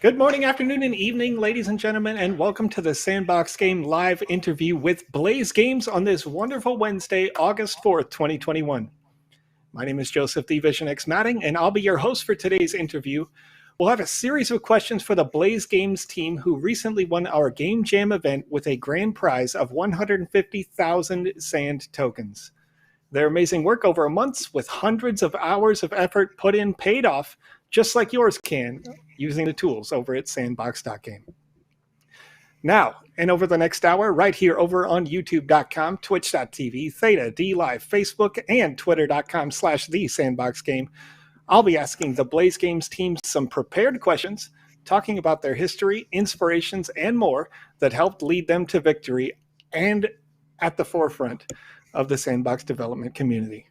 Good morning, afternoon, and evening, ladies and gentlemen, and welcome to the Sandbox Game live interview with Blaze Games on this wonderful Wednesday, August 4th, 2021. My name is Joseph the Vision X Matting, and I'll be your host for today's interview. We'll have a series of questions for the Blaze Games team who recently won our Game Jam event with a grand prize of 150,000 sand tokens. Their amazing work over months with hundreds of hours of effort put in paid off, just like yours can, using the tools over at sandbox.game. Now, and over the next hour, right here over on youtube.com, twitch.tv, Theta, DLive, Facebook, and twitter.com/thesandboxgame, I'll be asking the Blaze Games team some prepared questions, talking about their history, inspirations, and more that helped lead them to victory and at the forefront of the Sandbox development community.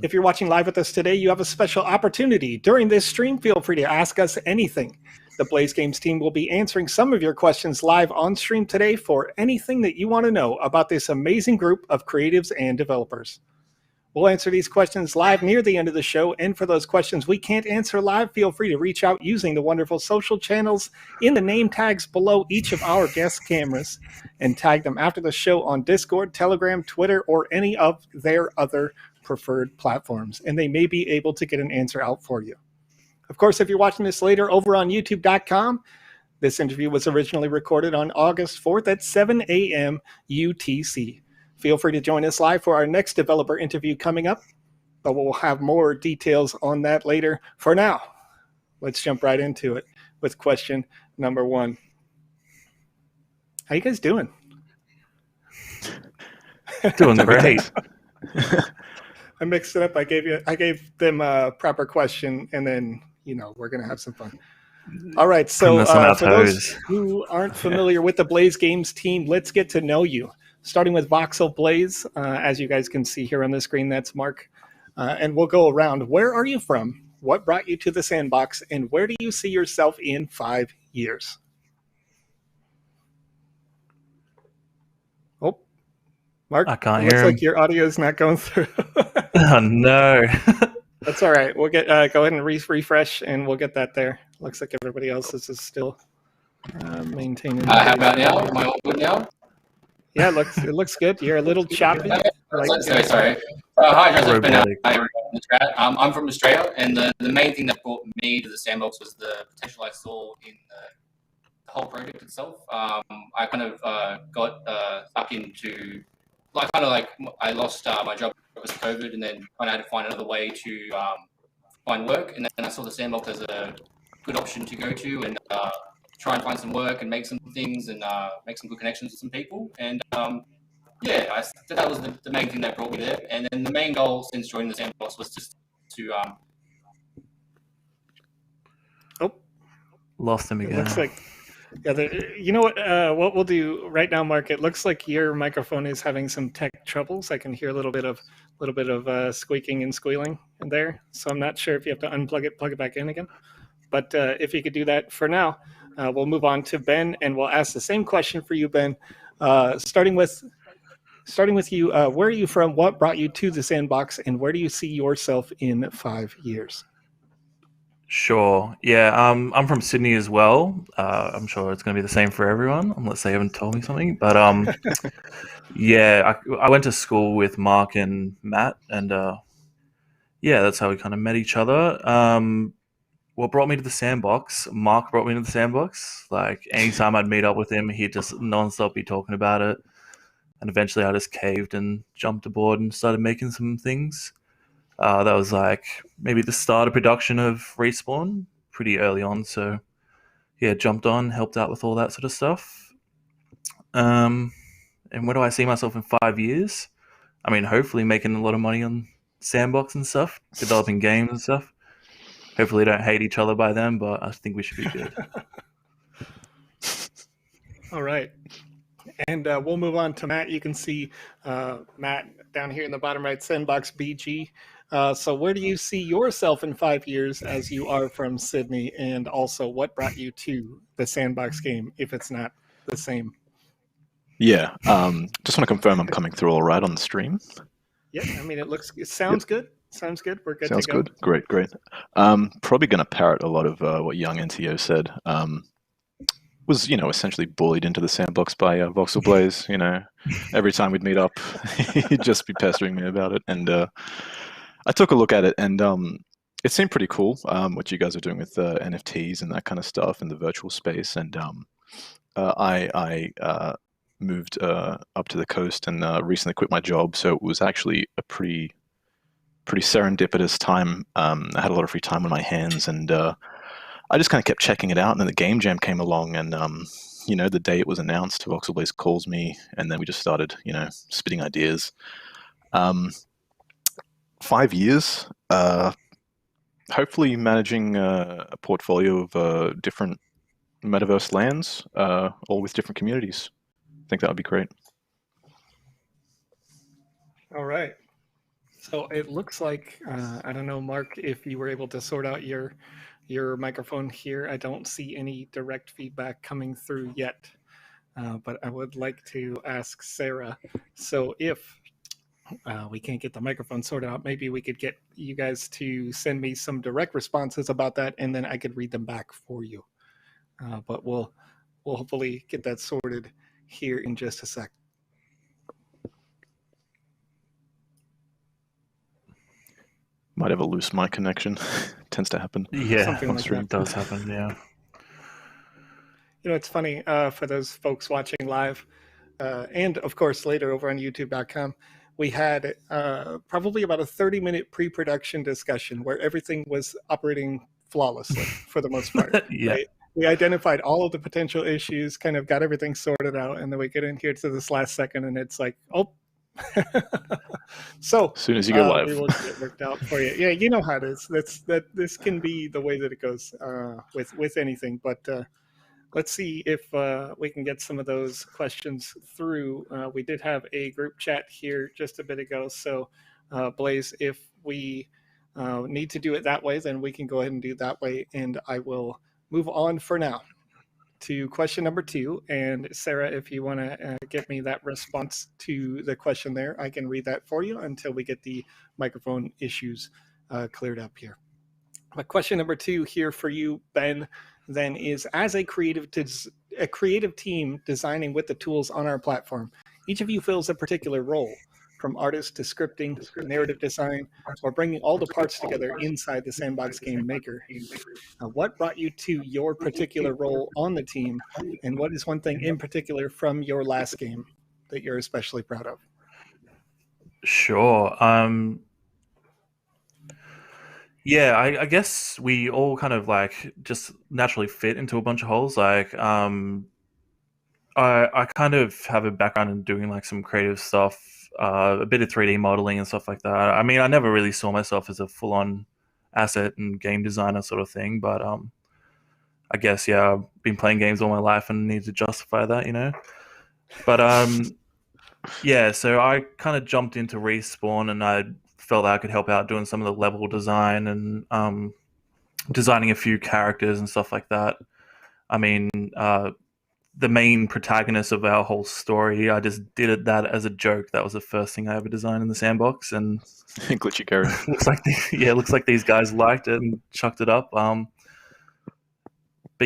If you're watching live with us today, you have a special opportunity. During this stream, feel free to ask us anything. The Blaze Games team will be answering some of your questions live on stream today for anything that you want to know about this amazing group of creatives and developers. We'll answer these questions live near the end of the show, and for those questions we can't answer live, feel free to reach out using the wonderful social channels in the name tags below each of our guest cameras and tag them after the show on Discord, Telegram, Twitter, or any of their other preferred platforms, and they may be able to get an answer out for you. Of course, if you're watching this later over on youtube.com, this interview was originally recorded on August 4th at 7 a.m. UTC. Feel free to join us live for our next developer interview coming up, but we'll have more details on that later. For now, let's jump right into it with question number one. How you guys doing? Doing great. I mixed it up. I gave them a proper question, and then we're gonna have some fun. All right. So for those who aren't familiar with the Blaze Games team, let's get to know you. Starting with voxel-based, as you guys can see here on the screen, that's Mark, and we'll go around. Where are you from? What brought you to the Sandbox, and where do you see yourself in 5 years? Oh, Mark, I can't it hear looks like your audio is not going through. Oh no. That's all right. We'll get go ahead and refresh, and we'll get that there. Looks like everybody else's is still maintaining. How about now? Am I all good now? Yeah, it looks good. You're a little choppy. Sorry. Hi, Joseph. I'm from Australia, and the main thing that brought me to the Sandbox was the potential I saw in the whole project itself. I kind of got stuck into, I lost my job because of COVID, and then kind of had to find another way to find work. And then I saw the Sandbox as a good option to go to and try and find some work and make some things and make some good connections with some people. And I think that was the main thing that brought me there. And then the main goal since joining the Sandbox was just to lost him again. It looks like, you know what we'll do right now, Mark. It looks like your microphone is having some tech troubles. I can hear a little bit of squeaking and squealing in there. So I'm not sure if you have to unplug it, plug it back in again. But if you could do that for now, we'll move on to Ben, and we'll ask the same question for you, Ben. Starting with you, where are you from? What brought you to the Sandbox, and where do you see yourself in 5 years? Sure. Yeah. I'm from Sydney as well. I'm sure it's going to be the same for everyone, unless they haven't told me something. But yeah, I went to school with Mark and Matt, and that's how we kind of met each other. What brought me to the Sandbox? Mark brought me to the Sandbox. Like, anytime I'd meet up with him, he'd just nonstop be talking about it. And eventually I just caved and jumped aboard and started making some things. That was like maybe the start of production of Respawn pretty early on. So yeah, jumped on, helped out with all that sort of stuff. And where do I see myself in 5 years? I mean, hopefully making a lot of money on Sandbox and stuff, developing games and stuff. Hopefully don't hate each other by then, but I think we should be good. All right. And we'll move on to Matt. You can see Matt down here in the bottom right, Sandbox BG. So where do you see yourself in 5 years as you are from Sydney? And also, what brought you to the Sandbox game, if it's not the same? Yeah. Just want to confirm I'm coming through all right on the stream. Yeah, I mean, it sounds good. Sounds good. We're good Sounds to go. good. Great. Probably going to parrot a lot of what young NTO said. Was essentially bullied into the sandbox by voxel-based. Every time we'd meet up, he'd just be pestering me about it, and I took a look at it, and it seemed pretty cool. What you guys are doing with NFTs and that kind of stuff in the virtual space, and I moved up to the coast and recently quit my job, so it was actually a pretty serendipitous time. I had a lot of free time on my hands, and I just kind of kept checking it out. And then the Game Jam came along, and the day it was announced, voxel-based calls me, and then we just started, spitting ideas. 5 years, hopefully managing a portfolio of different Metaverse lands, all with different communities. I think that would be great. All right. So it looks like, I don't know, Mark, if you were able to sort out your microphone here. I don't see any direct feedback coming through yet, but I would like to ask Sarah. So if we can't get the microphone sorted out, maybe we could get you guys to send me some direct responses about that, and then I could read them back for you. But we'll hopefully get that sorted here in just a sec. Might have a loose mic connection. Tends to happen. Yeah, Something like it that. does happen. Yeah. It's funny for those folks watching live, and of course later over on YouTube.com. We had probably about a 30-minute pre-production discussion where everything was operating flawlessly for the most part. Yeah. Right? We identified all of the potential issues, kind of got everything sorted out, and then we get in here to this last second, and it's like, oh. So as soon as you go live, we will get it worked out for you. Yeah, you know how it is. This can be the way that it goes with anything, but. Let's see if we can get some of those questions through. We did have a group chat here just a bit ago. So, Blaze, if we need to do it that way, then we can go ahead and do it that way. And I will move on for now to question number 2. And Sarah, if you want to get me that response to the question there, I can read that for you until we get the microphone issues cleared up here. But question number 2 here for you, Ben, then is, as a creative team designing with the tools on our platform, each of you fills a particular role, from artist to scripting, narrative design, or bringing all the parts together inside the Sandbox game maker. What brought you to your particular role on the team, and what is one thing in particular from your last game that you're especially proud of? Sure. Yeah, I guess we all kind of just naturally fit into a bunch of holes. I kind of have a background in doing some creative stuff, a bit of 3D modeling and stuff like that. I mean, I never really saw myself as a full-on asset and game designer sort of thing, but I guess I've been playing games all my life and need to justify that. But yeah, so I kind of jumped into Respawn, and I felt that I could help out doing some of the level design and designing a few characters and stuff like that. I mean, the main protagonist of our whole story, I just did that as a joke. That was the first thing I ever designed in the Sandbox, and glitchy character. looks like these guys liked it and chucked it up. But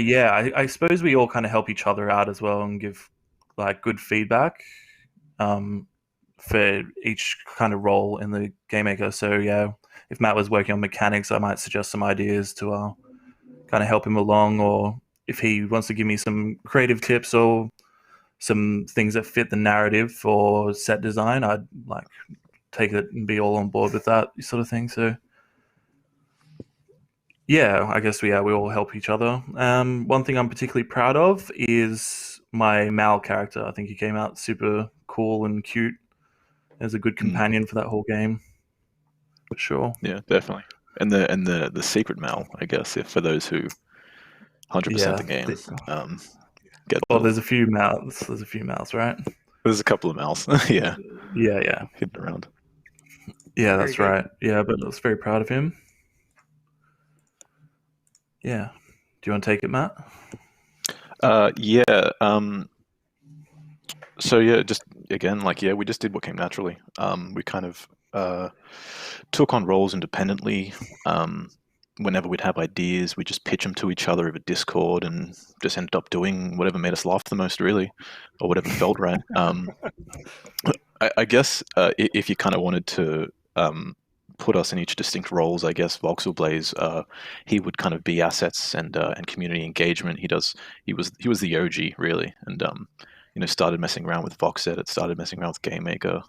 yeah, I suppose we all kind of help each other out as well and give good feedback for each kind of role in the game maker. So yeah, if Matt was working on mechanics, I might suggest some ideas to kind of help him along, or if he wants to give me some creative tips or some things that fit the narrative or set design, I'd take it and be all on board with that sort of thing. So yeah, I guess we all help each other. One thing I'm particularly proud of is my Mal character. I think he came out super cool and cute as a good companion for that whole game, for sure. Yeah, definitely. And the secret Mal, I guess, for those who 100% the game. There's a few Mals. There's a few Mals, right? There's a couple of Mals. Yeah. Yeah. Hidden around. Yeah, that's right. Yeah, but I was very proud of him. Yeah. Do you want to take it, Matt? Yeah. So yeah, just again, we just did what came naturally. We kind of took on roles independently. Whenever we'd have ideas, we'd just pitch them to each other over Discord and just ended up doing whatever made us laugh the most, really, or whatever felt right. I guess if you kind of wanted to put us in each distinct roles, I guess voxel-based, he would kind of be assets and community engagement. He was the OG, really, and started messing around with Vox Edit, started messing around with Game Maker,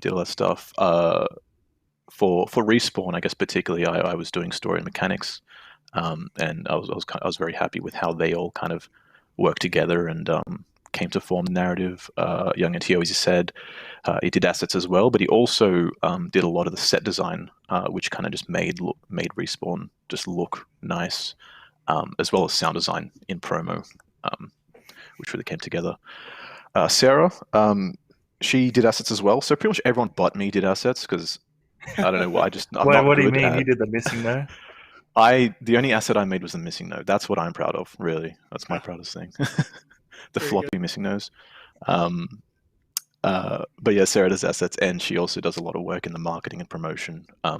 did all that stuff. For Respawn, I guess particularly, I was doing story and mechanics, and I was very happy with how they all kind of worked together and came to form the narrative. Young NTO, as you said, he did assets as well, but he also did a lot of the set design, which kind of just made Respawn just look nice, as well as sound design in promo, which really came together. Sarah, she did assets as well, so pretty much everyone but me did assets because I don't know why. I'm not what do you good mean? at- You did the missing there? The only asset I made was the missing node. That's what I'm proud of, really. That's my proudest thing. The Very floppy good. missing nose. But yeah, Sarah does assets, and she also does a lot of work in the marketing and promotion. A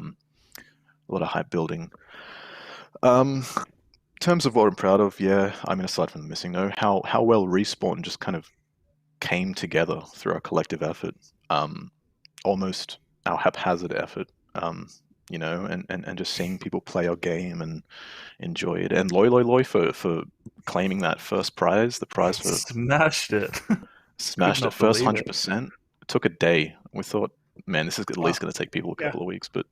lot of hype building. In terms of what I'm proud of, yeah, I mean, aside from the missing node, how well Respawn just kind of came together through our collective effort, almost our haphazard effort. And just seeing people play our game and enjoy it. And Loy for claiming that first prize, the prize for Smashed it. smashed not it first believe it. 100%. It took a day. We thought, man, this is at least going to take people a couple of weeks, but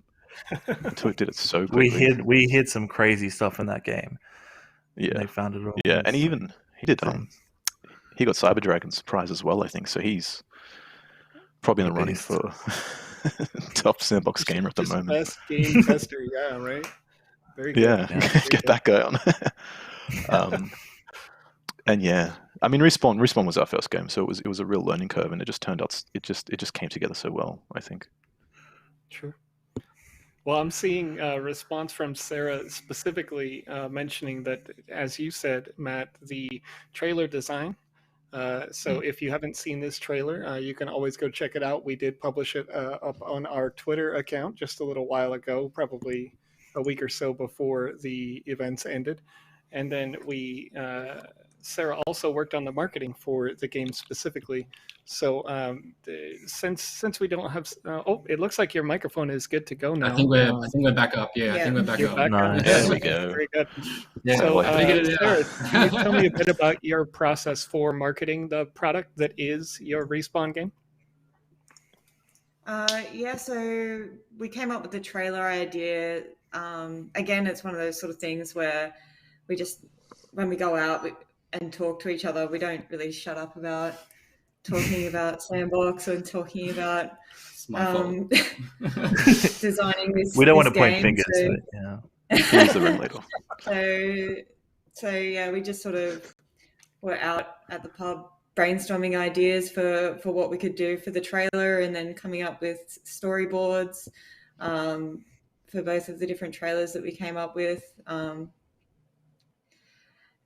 until it did it so quickly. We hit some crazy stuff in that game. Yeah, They found it all. yeah, and he did insane. he got Cyber Dragon's prize as well, I think. So he's probably in the running Beast. for top Sandbox gamer at the Just moment. Best game tester, yeah, right. Very good. Yeah, Yeah. get that guy on. And yeah, I mean, Respawn was our first game, so it was a real learning curve, and it just turned out it just came together so well, I think. True. Well, I'm seeing a response from Sarah specifically mentioning that, as you said, Matt, the trailer design. So if you haven't seen this trailer, you can always go check it out. We did publish it up on our Twitter account just a little while ago, probably a week or so before the events ended. And then Sarah also worked on the marketing for the game specifically. So since we don't have, it looks like your microphone is good to go now. I think we're back up. Yeah, I think we're back You're up. back Nice. up. There we go. Very good. Yeah, So, figured it Sarah, out. can you tell me a bit about your process for marketing the product that is your Respawn game? Yeah, so we came up with the trailer idea. Again, it's one of those sort of things where we just, when we go out and talk to each other, we don't really shut up about talking about Sandbox and talking about It's my fault. designing this. We don't want to this point game, fingers, so- but yeah. Here's the ringleader. So yeah, we just sort of were out at the pub brainstorming ideas for what we could do for the trailer, and then coming up with storyboards for both of the different trailers that we came up with.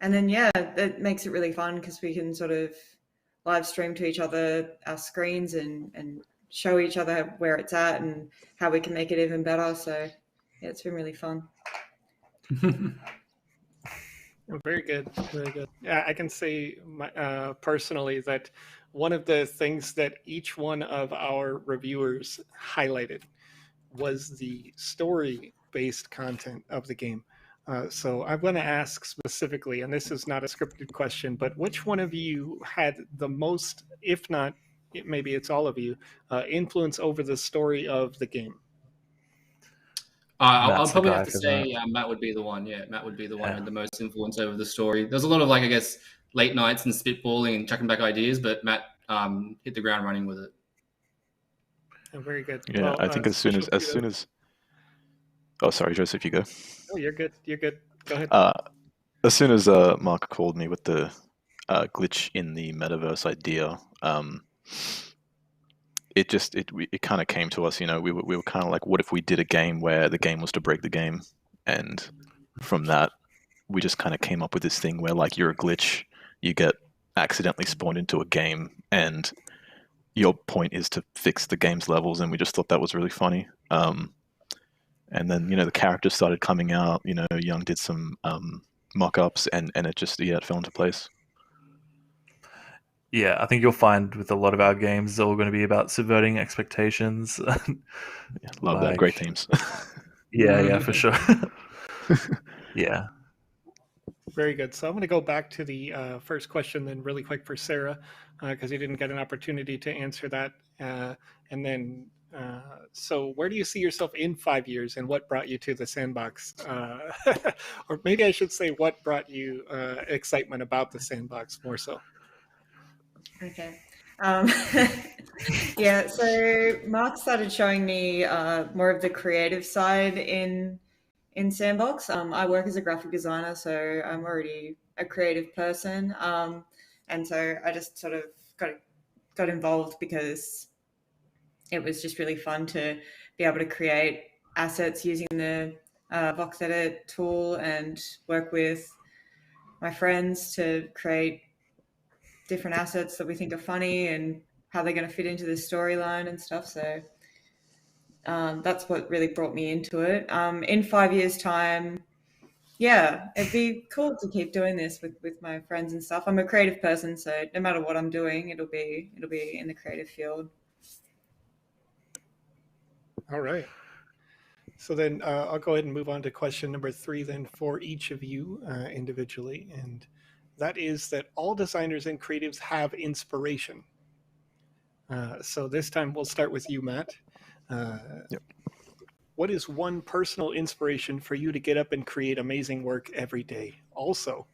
And then yeah, that makes it really fun because we can sort of live stream to each other our screens and show each other where it's at and how we can make it even better. So yeah, it's been really fun. Very good, very good. Yeah, I can say personally that one of the things that each one of our reviewers highlighted was the story-based content of the game. So I'm going to ask specifically, and this is not a scripted question, but which one of you had the most, if not, maybe it's all of you, influence over the story of the game? I'll Matt's the probably guy have to for say that. Matt would be the one. Yeah, Matt would be the one Yeah. with the most influence over the story. There's a lot of I guess, late nights and spitballing and chucking back ideas, but Matt hit the ground running with it. Oh, very good. Yeah, Well, I think as soon as oh, sorry, Joseph, you go. Oh, you're good. You're good. Go ahead. As soon as Mark called me with the glitch in the metaverse idea, it kind of came to us. We were kind of like, what if we did a game where the game was to break the game, and from that, we just kind of came up with this thing where you're a glitch, you get accidentally spawned into a game, and your point is to fix the game's levels, and we just thought that was really funny. And then the characters started coming out. Young did some mock-ups, and it just it fell into place. Yeah, I think you'll find with a lot of our games, it's all going to be about subverting expectations. Love that. Great themes. Yeah, for sure. Yeah. Very good. So I'm going to go back to the first question then really quick for Sarah, because you didn't get an opportunity to answer that. And then, so where do you see yourself in 5 years, and what brought you to the Sandbox? Or maybe I should say, what brought you excitement about the Sandbox more so? Okay. Yeah, so Mark started showing me more of the creative side in Sandbox. I work as a graphic designer, so I'm already a creative person, and so I just sort of got involved because it was just really fun to be able to create assets using the Vox Edit tool and work with my friends to create different assets that we think are funny and how they're going to fit into the storyline and stuff. So that's what really brought me into it. In 5 years' time, yeah, it'd be cool to keep doing this with my friends and stuff. I'm a creative person, so no matter what I'm doing, it'll be in the creative field. All right. So then I'll go ahead and move on to question number 3 then for each of you individually. And that is that all designers and creatives have inspiration. So this time we'll start with you, Matt. Yep. What is one personal inspiration for you to get up and create amazing work every day? Also,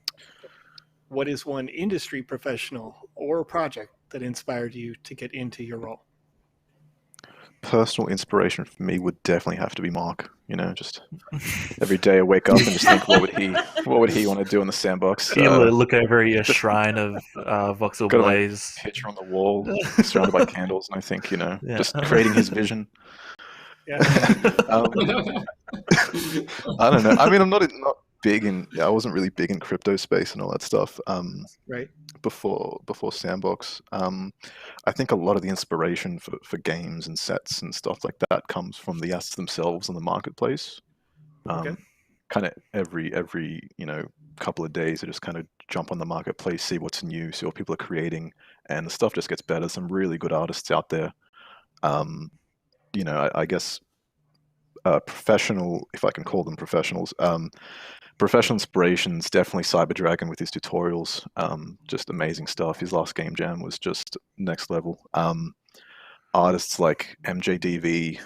what is one industry professional or project that inspired you to get into your role? Personal inspiration for me would definitely have to be Mark. Just every day I wake up and just think, what would he want to do in the Sandbox? You look over your shrine of voxel-based picture on the wall, surrounded by candles, and I think, just creating his vision. Yeah. I don't know. I mean, I'm not big in. I wasn't really big in crypto space and all that stuff. Right. Before Sandbox, I think a lot of the inspiration for games and sets and stuff like that comes from the assets themselves in the marketplace. Okay. Kind of every couple of days, I just kind of jump on the marketplace, see what's new, see what people are creating, and the stuff just gets better. Some really good artists out there. I guess professional, if I can call them professionals. Professional inspirations, definitely Cyber Dragon with his tutorials. Just amazing stuff. His last game jam was just next level. Artists like MJDV,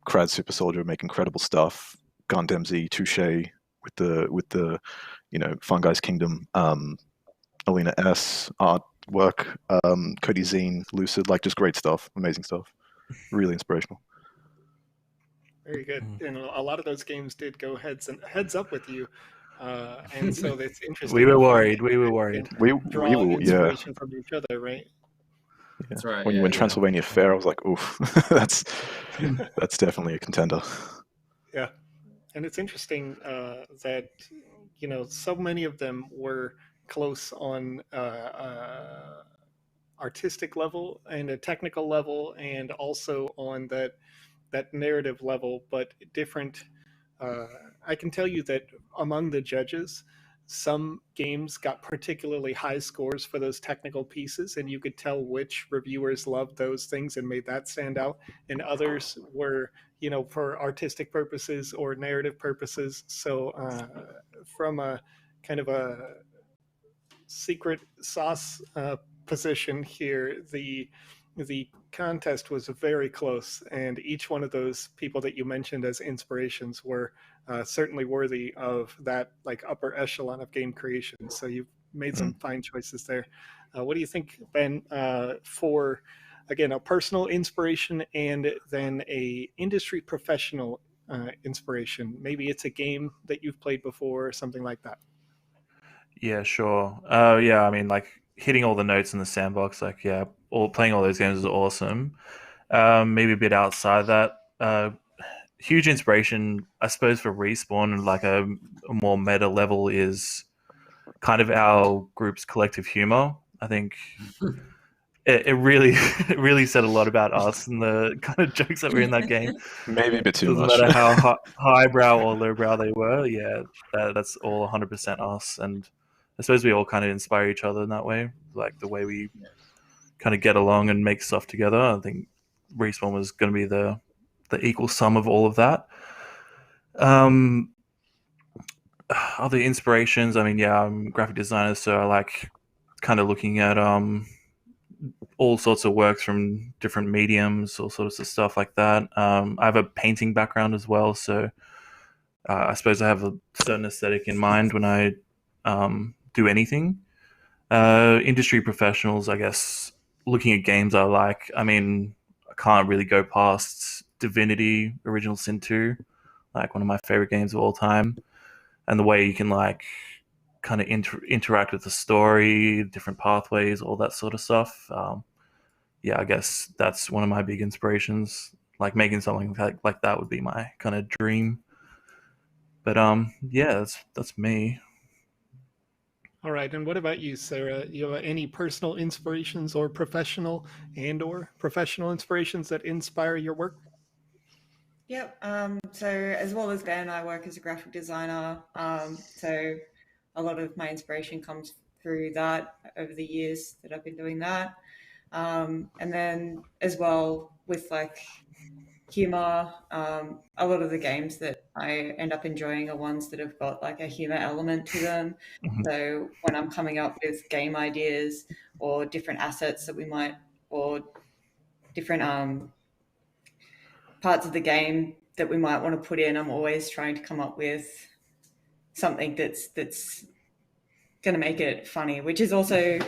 Crad Super Soldier make incredible stuff. Gundam Z, Touche with the Fungi's Kingdom, Alina S artwork, Cody Zine, Lucid, just great stuff, amazing stuff, really inspirational. Very good. And a lot of those games did go heads up with you, and so it's interesting. We were worried. We draw inspiration from each other, right? Yeah. That's right. When you win Transylvania Fair, I was like, oof, that's definitely a contender. Yeah, and it's interesting that so many of them were close on artistic level and a technical level, and also on that narrative level, but different. I can tell you that among the judges, some games got particularly high scores for those technical pieces, and you could tell which reviewers loved those things and made that stand out, and others were, for artistic purposes or narrative purposes. So from a kind of a secret sauce position here, the contest was very close, and each one of those people that you mentioned as inspirations were certainly worthy of that upper echelon of game creation. So you've made some fine choices there. What do you think, Ben, for again a personal inspiration and then a industry professional inspiration? Maybe it's a game that you've played before or something like that. Yeah, sure. Yeah, I mean, hitting all the notes in the Sandbox, playing all those games is awesome. Maybe a bit outside that, huge inspiration, I suppose, for Respawn, a more meta level, is kind of our group's collective humor. I think it really it really said a lot about us and the kind of jokes that were in that game. Maybe a bit too Doesn't much. matter how highbrow or lowbrow they were. Yeah, that's all 100% us, and I suppose we all kind of inspire each other in that way, like the way we kind of get along and make stuff together. I think Respawn was going to be the equal sum of all of that. Other inspirations, I mean, yeah, I'm a graphic designer, so I like kind of looking at all sorts of works from different mediums, all sorts of stuff like that. I have a painting background as well, so I suppose I have a certain aesthetic in mind when I do anything. Industry professionals, I guess, looking at games I like. I mean, I can't really go past Divinity Original Sin 2, like one of my favorite games of all time, and the way you can like kind of interact with the story, different pathways, all that sort of stuff. Yeah, I guess that's one of my big inspirations. Like making something like that would be my kind of dream. But yeah, that's me. All right, and what about you, Sarah? You have any personal inspirations or professional inspirations that inspire your work? Yep. So as well as Ben, I work as a graphic designer. So a lot of my inspiration comes through that over the years that I've been doing that. And then as well with like humor, a lot of the games that I end up enjoying are ones that have got like a humor element to them. Mhm. So when I'm coming up with game ideas or different assets that we might, or different parts of the game that we might want to put in, I'm always trying to come up with something that's going to make it funny, which is also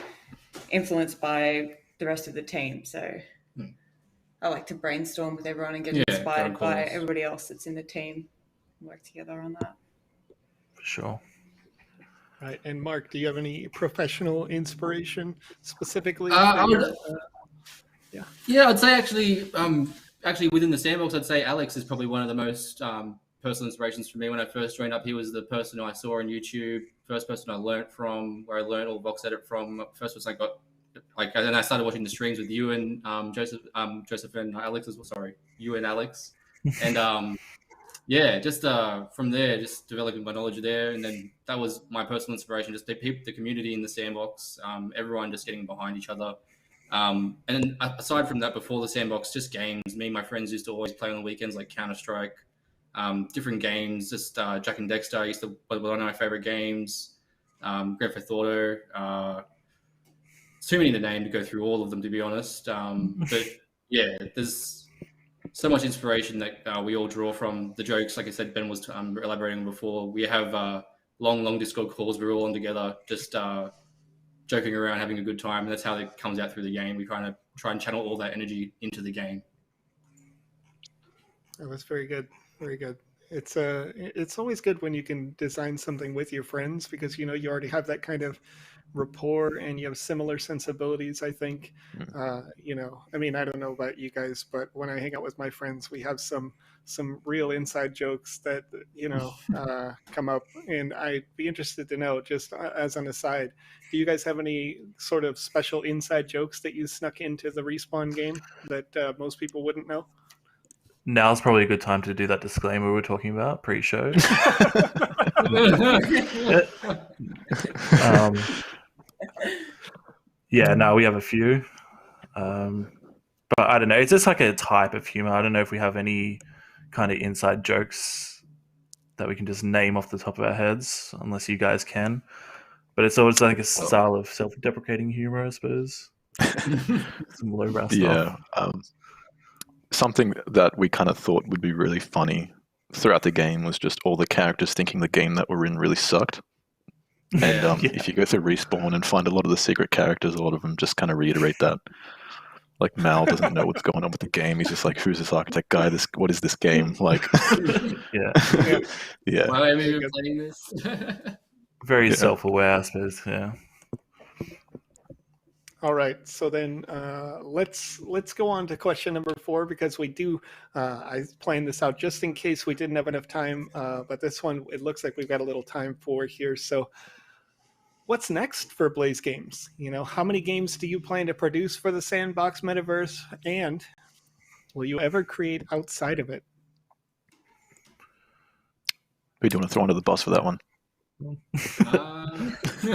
influenced by the rest of the team. So I like to brainstorm with everyone and get inspired by everybody else that's in the team and work together on that. For sure. Right, and Mark, do you have any professional inspiration specifically? Yeah, I'd say actually within the Sandbox, I'd say Alex is probably one of the most personal inspirations for me. When I first joined up, he was the person who I saw on YouTube, first person I learned from, where I learned all Vox Edit from, first person I got, like, and then I started watching the streams with you and Joseph and Alex as well. Sorry, you and Alex, and yeah, just from there, just developing my knowledge there, and then that was my personal inspiration. Just the community in the Sandbox, everyone just getting behind each other. And then aside from that, before the Sandbox, just games. Me and my friends used to always play on the weekends, like Counter-Strike, different games. Just Jack and Dexter. I used to play one of my favorite games. Grand Theft Auto. It's too many to name to go through all of them, to be honest. But yeah, there's so much inspiration that we all draw from. The jokes, like I said, Ben was elaborating on before. We have long Discord calls. We're all on together, just joking around, having a good time, and that's how it comes out through the game. We try and channel all that energy into the game. Oh, that's very good. Very good. It's always good when you can design something with your friends because you already have that kind of rapport and you have similar sensibilities. I think, I mean, I don't know about you guys, but when I hang out with my friends, we have some real inside jokes that come up, and I'd be interested to know, just as an aside, do you guys have any sort of special inside jokes that you snuck into the Respawn game that most people wouldn't know? Now's probably a good time to do that disclaimer we're talking about pre-show. Yeah, no, we have a few. But I don't know. It's just like a type of humor. I don't know if we have any kind of inside jokes that we can just name off the top of our heads, unless you guys can. But it's always like a style of self-deprecating humor, I suppose. Some lowbrow stuff. Yeah. Something that we kind of thought would be really funny throughout the game was just all the characters thinking the game that we're in really sucked. And if you go through Respawn and find a lot of the secret characters, a lot of them just kind of reiterate that. Like Mal doesn't know what's going on with the game. He's just like, "Who's this architect guy? What is this game?" Like, yeah. Why am I even playing this? Very self-aware, I suppose. Yeah. All right, so then let's go on to question number 4 because we do. I planned this out just in case we didn't have enough time, but this one it looks like we've got a little time for here. So, what's next for Blaze Games? You know, how many games do you plan to produce for the Sandbox Metaverse, and will you ever create outside of it? Who do you want to throw under the bus for that one?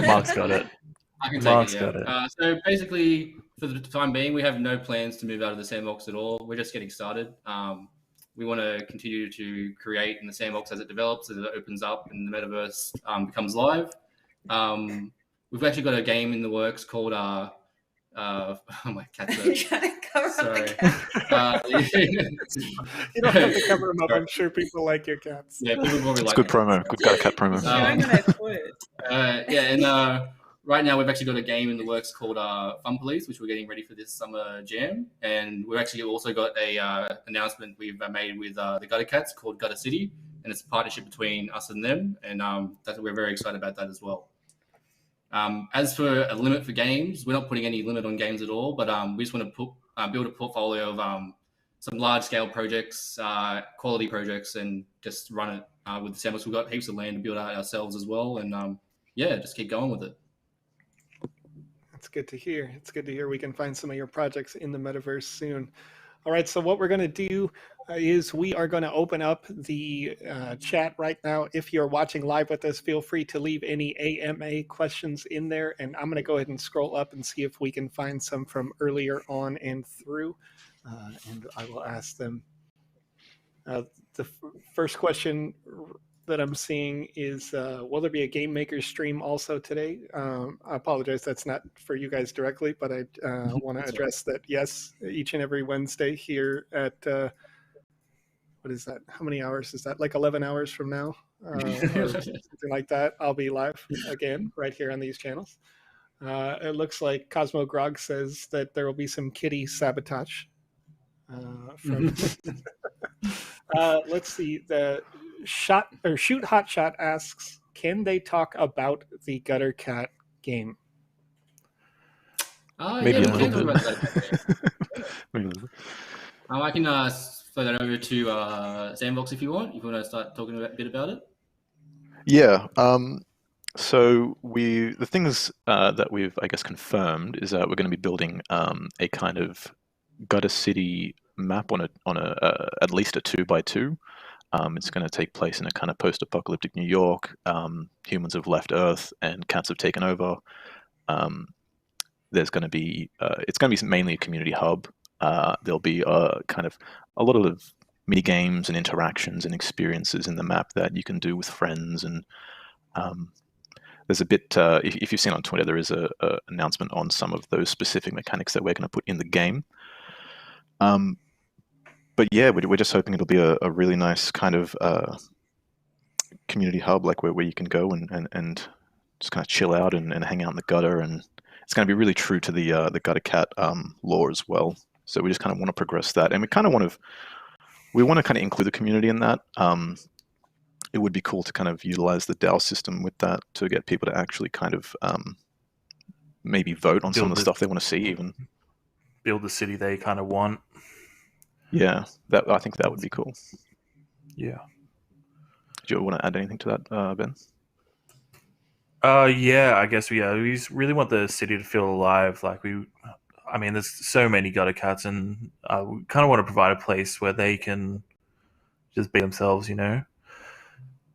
Mark's got it. I can Mark's take it, yeah. got it. So basically, for the time being, we have no plans to move out of the Sandbox at all. We're just getting started. We want to continue to create in the Sandbox as it develops, as it opens up and the Metaverse becomes live. We've actually got a game in the works called oh, my cat's sorry. You don't have to cover them up. I'm sure people like your cats. Yeah, people probably It's like good promo. Good cat promo. Right now we've actually got a game in the works called Fun Police, which we're getting ready for this summer jam, and we've actually also got a announcement we've made with the Gutter Cats called Gutter City, and it's a partnership between us and them, and we're very excited about that as well. As for a limit for games, we're not putting any limit on games at all, but we just want to build a portfolio of some large-scale projects, quality projects, and just run it with the Sandbox. We've got heaps of land to build out ourselves as well, and just keep going with it. That's good to hear. It's good to hear we can find some of your projects in the Metaverse soon. All right, so what we're going to do is we are going to open up the chat right now. If you're watching live with us, feel free to leave any AMA questions in there, and I'm going to go ahead and scroll up and see if we can find some from earlier on and through, and I will ask them. The first question that I'm seeing is, will there be a Game Maker stream also today? I apologize, that's not for you guys directly, but I want to address that, yes, each and every Wednesday here at, what is that? How many hours is that? Like 11 hours from now? Or something like that. I'll be live again right here on these channels. It looks like Cosmo Grog says that there will be some kitty sabotage. Let's see. The Shoot Hotshot asks, can they talk about the Gutter Cat game? Maybe a little bit. I can throw that over to Sandbox if you want. If you want to start talking a bit about it. Yeah. So the things that we've, I guess, confirmed is that we're going to be building a kind of Gutter City map on at least a 2x2. It's going to take place in a kind of post-apocalyptic New York. Humans have left Earth and cats have taken over. There's going to be it's going to be mainly a community hub. There'll be kind of a lot of mini games and interactions and experiences in the map that you can do with friends. And there's a bit, if you've seen on Twitter, there is a announcement on some of those specific mechanics that we're going to put in the game. But yeah, we're just hoping it'll be a really nice kind of community hub, like where you can go and just kind of chill out and hang out in the gutter. And it's going to be really true to the Gutter Cat lore as well. So we just kind of want to progress that, and we kind of want to kind of include the community in that. It would be cool to kind of utilize the DAO system with that to get people to actually kind of maybe vote on some of the stuff they want to see, even build the city they kind of want. Yeah, I think that would be cool. Yeah. Do you want to add anything to that, Ben? Yeah, I guess we really want the city to feel alive. There's so many Gutter Cats, and we kind of want to provide a place where they can just be themselves,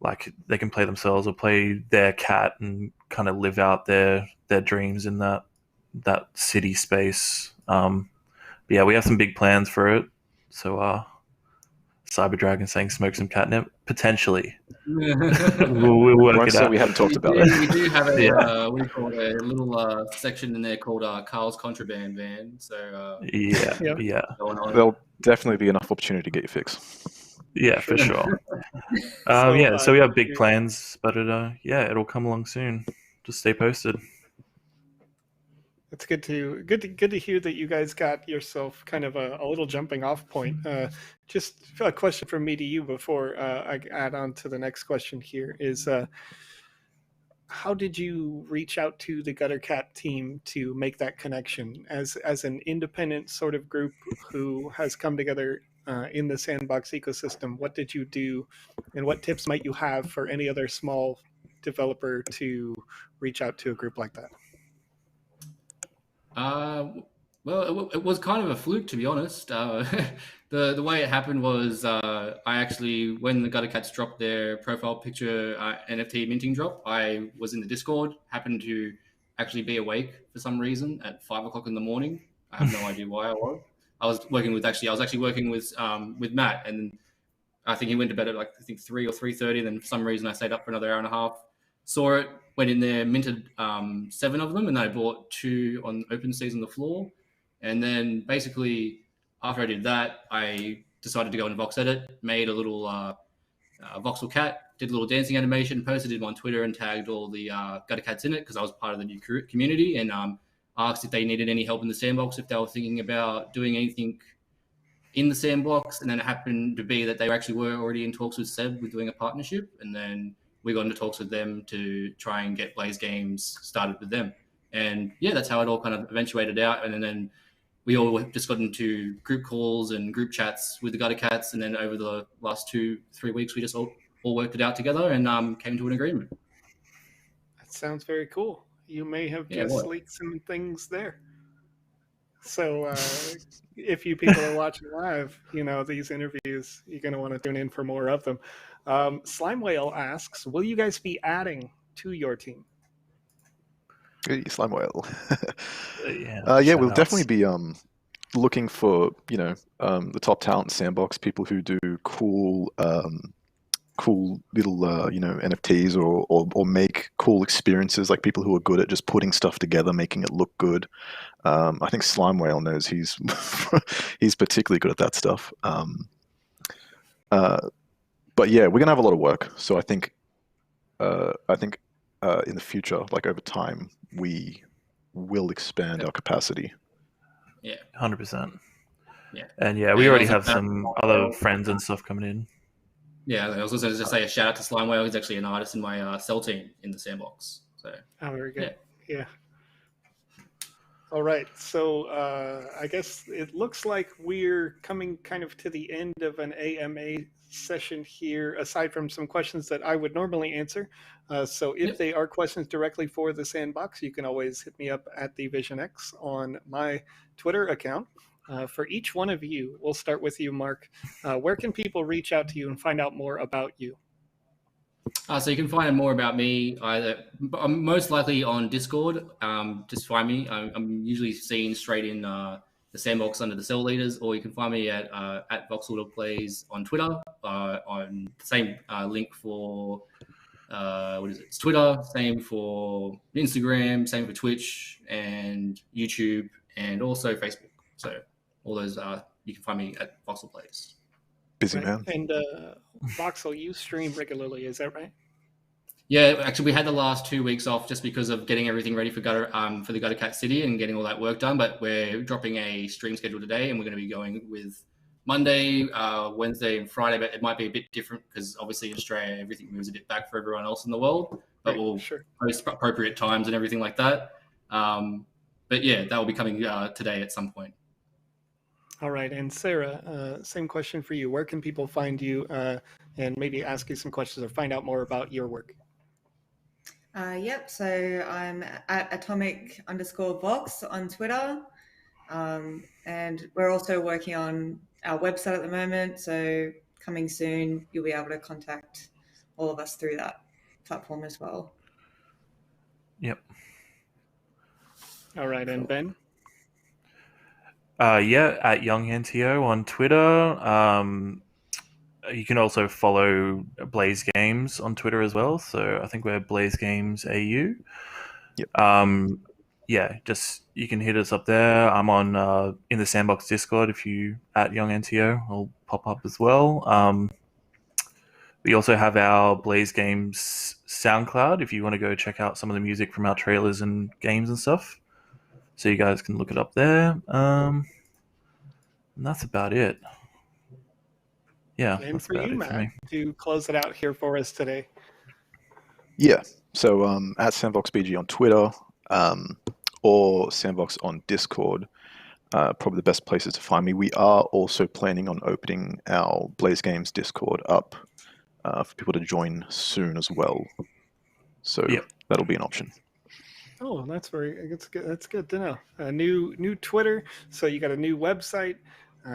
like they can play themselves or play their cat and kind of live out their dreams in that city space. Yeah, we have some big plans for it. So, Cyber Dragon saying smoke some catnip potentially. we'll work it out. We haven't talked about it. We do have a we call it a little section in there called Carl's Contraband Van. So yeah. There'll definitely be enough opportunity to get your fix. Yeah, for sure. So we have big plans, but it'll come along soon. Just stay posted. It's good to hear that you guys got yourself kind of a little jumping off point. Just a question from me to you before I add on to the next question here is, how did you reach out to the Gutter Cat team to make that connection as an independent sort of group who has come together in the Sandbox ecosystem? What did you do, and what tips might you have for any other small developer to reach out to a group like that? Well, it was kind of a fluke, to be honest. The way it happened was I actually, when the Gutter Cats dropped their profile picture NFT minting drop, I was in the Discord, happened to actually be awake for some reason at 5 o'clock in the morning. I have no idea why I was. I was actually working with Matt, and I think he went to bed at like 3 or 3:30. And then for some reason I stayed up for another hour and a half. Saw it, went in there, minted 7 of them, and then I bought 2 on OpenSeas on the floor. And then basically after I did that, I decided to go in Vox Edit, made a little voxel cat, did a little dancing animation, posted it on Twitter, and tagged all the Gutter Cats in it because I was part of the new community, and asked if they needed any help in the sandbox, if they were thinking about doing anything in the sandbox. And then it happened to be that they actually were already in talks with Seb with doing a partnership, and then we got into talks with them to try and get Blaze Games started with them. And yeah, that's how it all kind of eventuated out. And then we all just got into group calls and group chats with the Gutter Cats, and then over the last 2-3 weeks, we just all worked it out together and came to an agreement. That sounds very cool. You may have just leaked some things there. So if you people are watching live, these interviews, you're going to want to tune in for more of them. Slime Whale asks, will you guys be adding to your team? Hey, Slime Whale. Yeah, we'll definitely be looking for the top talent in Sandbox, people who do cool little NFTs or make cool experiences, like people who are good at just putting stuff together, making it look good. I think Slime Whale knows he's particularly good at that stuff. But yeah, we're gonna have a lot of work. So I think in the future, like over time, we will expand our capacity. Yeah, 100%. Yeah, and yeah, we already have some other friends and stuff coming in. Yeah, I was also going to just say a shout out to Slime Whale. He's actually an artist in my cell team in the Sandbox. So very good. Yeah. All right, so I guess it looks like we're coming kind of to the end of an AMA session here, aside from some questions that I would normally answer. So if they are questions directly for the Sandbox, you can always hit me up at the VisionX on my Twitter account. For each one of you, we'll start with you, Mark. Where can people reach out to you and find out more about you? So you can find more about me I'm most likely on Discord. Just find me. I'm usually seen straight in the Sandbox under the cell leaders, or you can find me at voxel-based on Twitter. On the same link for It's Twitter, same for Instagram, same for Twitch and YouTube, and also Facebook. So all those you can find me at voxel-based. Busy man. And Voxel, you stream regularly, is that right? Yeah, actually, we had the last 2 weeks off just because of getting everything ready for the Gutter Cat City and getting all that work done. But we're dropping a stream schedule today, and we're going to be going with Monday, Wednesday, and Friday. But it might be a bit different because obviously in Australia, everything moves a bit back for everyone else in the world. But we'll post appropriate times and everything like that. But yeah, that will be coming today at some point. All right, and Sarah, same question for you. Where can people find you and maybe ask you some questions or find out more about your work? Yep, so I'm at atomic_vox on Twitter. And we're also working on our website at the moment. So coming soon, you'll be able to contact all of us through that platform as well. Yep. All right, and Ben? Yeah, at YoungNTO on Twitter. You can also follow Blaze Games on Twitter as well. So I think we're Blaze Games AU. Yep. Yeah, just you can hit us up there. I'm on in the Sandbox Discord. If you at YoungNTO, I'll pop up as well. We also have our Blaze Games SoundCloud if you want to go check out some of the music from our trailers and games and stuff. So you guys can look it up there. And that's about it. Yeah. And for you, Matt, to close it out here for us today. Yeah. So at SandboxBG on Twitter or Sandbox on Discord, probably the best places to find me. We are also planning on opening our Blaze Games Discord up for people to join soon as well. So Yep. that'll be an option. Oh, that's good. That's good to know. A new Twitter. So you got a new website.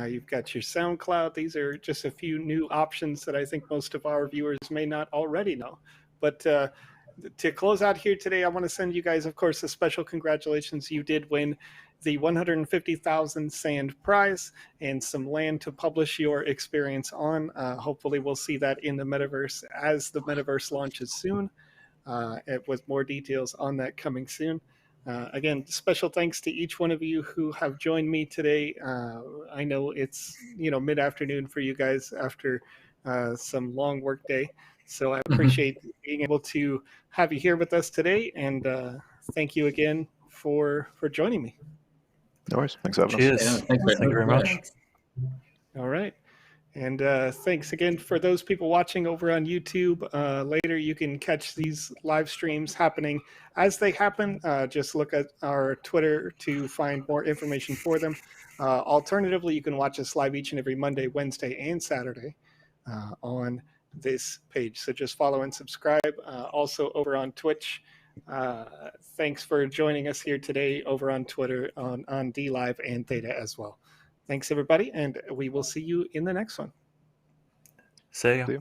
You've got your SoundCloud. These are just a few new options that I think most of our viewers may not already know. But to close out here today, I want to send you guys, of course, a special congratulations. You did win the 150,000 Sand prize and some land to publish your experience on. Hopefully, we'll see that in the Metaverse as the Metaverse launches soon. With more details on that coming soon. Again, special thanks to each one of you who have joined me today. I know it's mid-afternoon for you guys after some long work day, so I appreciate being able to have you here with us today, and thank you again for joining me. No worries. Thanks for having us. Cheers. Yeah, thank Thank you very much. Thanks. All right. And thanks again for those people watching over on YouTube. Later, you can catch these live streams happening as they happen. Just look at our Twitter to find more information for them. Alternatively, you can watch us live each and every Monday, Wednesday, and Saturday on this page. So just follow and subscribe. Also over on Twitch. Thanks for joining us here today over on Twitter, on DLive and Theta as well. Thanks, everybody, and we will see you in the next one. See ya. See ya.